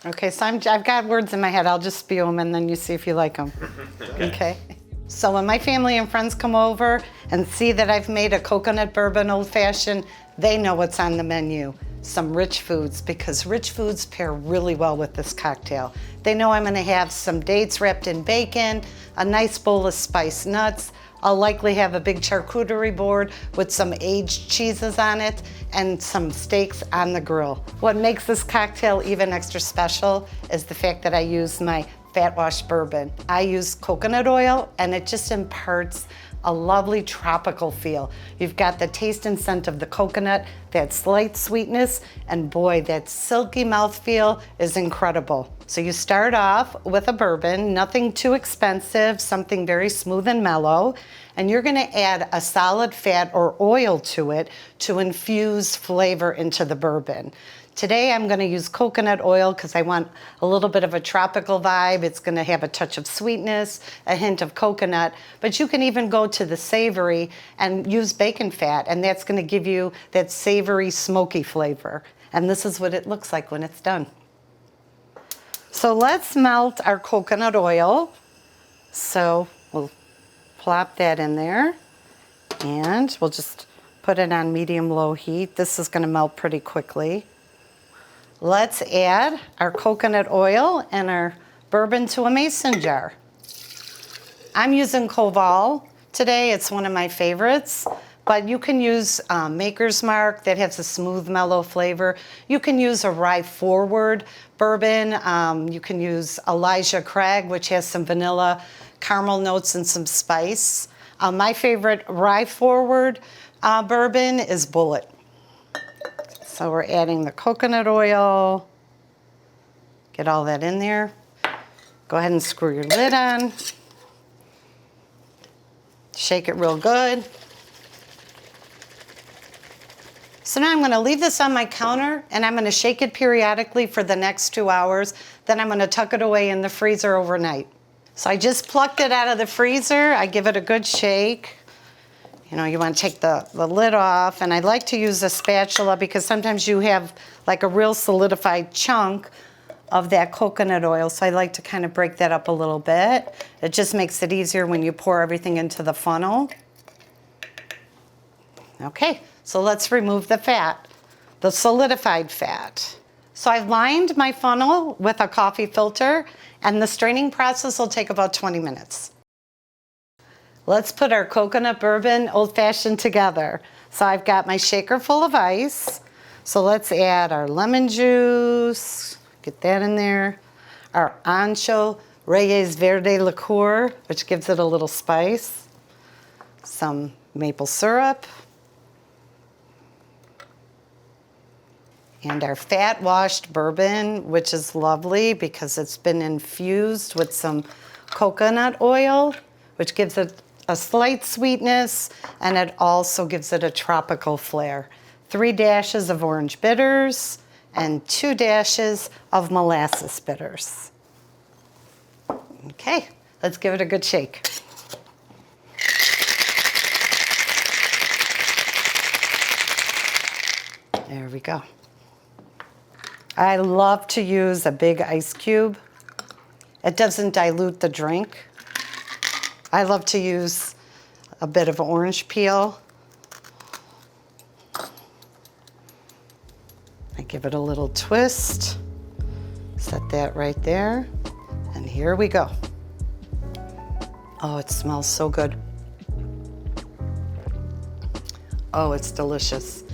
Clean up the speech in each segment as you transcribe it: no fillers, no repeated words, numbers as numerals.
Okay, so I've got words in my head. I'll just spew them and then you see if you like them. Okay. So when my family and friends come over and see that I've made a coconut bourbon old fashioned, they know what's on the menu. Some rich foods, because rich foods pair really well with this cocktail. They know I'm gonna have some dates wrapped in bacon, a nice bowl of spiced nuts. I'll likely have a big charcuterie board with some aged cheeses on it and some steaks on the grill. What makes this cocktail even extra special is the fact that I use my fat wash bourbon. I use coconut oil and it just imparts a lovely tropical feel. You've got the taste and scent of the coconut, that slight sweetness, and boy, that silky mouthfeel is incredible. So you start off with a bourbon, nothing too expensive, something very smooth and mellow, and you're gonna add a solid fat or oil to it to infuse flavor into the bourbon. Today I'm gonna use coconut oil because I want a little bit of a tropical vibe. It's gonna have a touch of sweetness, a hint of coconut, but you can even go to the savory and use bacon fat, and that's gonna give you that savory, smoky flavor. And this is what it looks like when it's done. So let's melt our coconut oil. So we'll plop that in there, and we'll just put it on medium-low heat. This is gonna melt pretty quickly. Let's add our coconut oil and our bourbon to a mason jar. I'm using Koval today. It's one of my favorites, but you can use Maker's Mark that has a smooth, mellow flavor. You can use a rye forward bourbon. You can use Elijah Craig, which has some vanilla, caramel notes, and some spice. My favorite rye forward bourbon is Bullet. So we're adding the coconut oil. Get all that in there. Go ahead and screw your lid on. Shake it real good. So now I'm gonna leave this on my counter and I'm gonna shake it periodically for the next 2 hours. Then I'm gonna tuck it away in the freezer overnight. So I just plucked it out of the freezer. I give it a good shake. You know, you want to take the lid off, and I like to use a spatula because sometimes you have like a real solidified chunk of that coconut oil, so I like to kind of break that up a little bit. It just makes it easier when you pour everything into the funnel. Okay, so let's remove the fat, the solidified fat. So I've lined my funnel with a coffee filter, and the straining process will take about 20 minutes. Let's put our coconut bourbon old fashioned together. So I've got my shaker full of ice. So let's add our lemon juice, get that in there. Our Ancho verde liqueur, which gives it a little spice. Some maple syrup. And our fat washed bourbon, which is lovely because it's been infused with some coconut oil, which gives it a slight sweetness, and it also gives it a tropical flair. 3 dashes of orange bitters and 2 dashes of molasses bitters. Okay, let's give it a good shake. There we go. I love to use a big ice cube. It doesn't dilute the drink. I love to use a bit of orange peel. I give it a little twist. Set that right there. And here we go. Oh, it smells so good. Oh, it's delicious.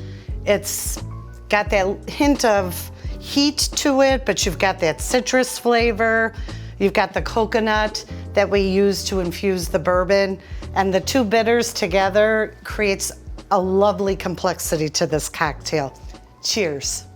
It's got that hint of heat to it, but you've got that citrus flavor. You've got the coconut that we use to infuse the bourbon, and the 2 bitters together creates a lovely complexity to this cocktail. Cheers.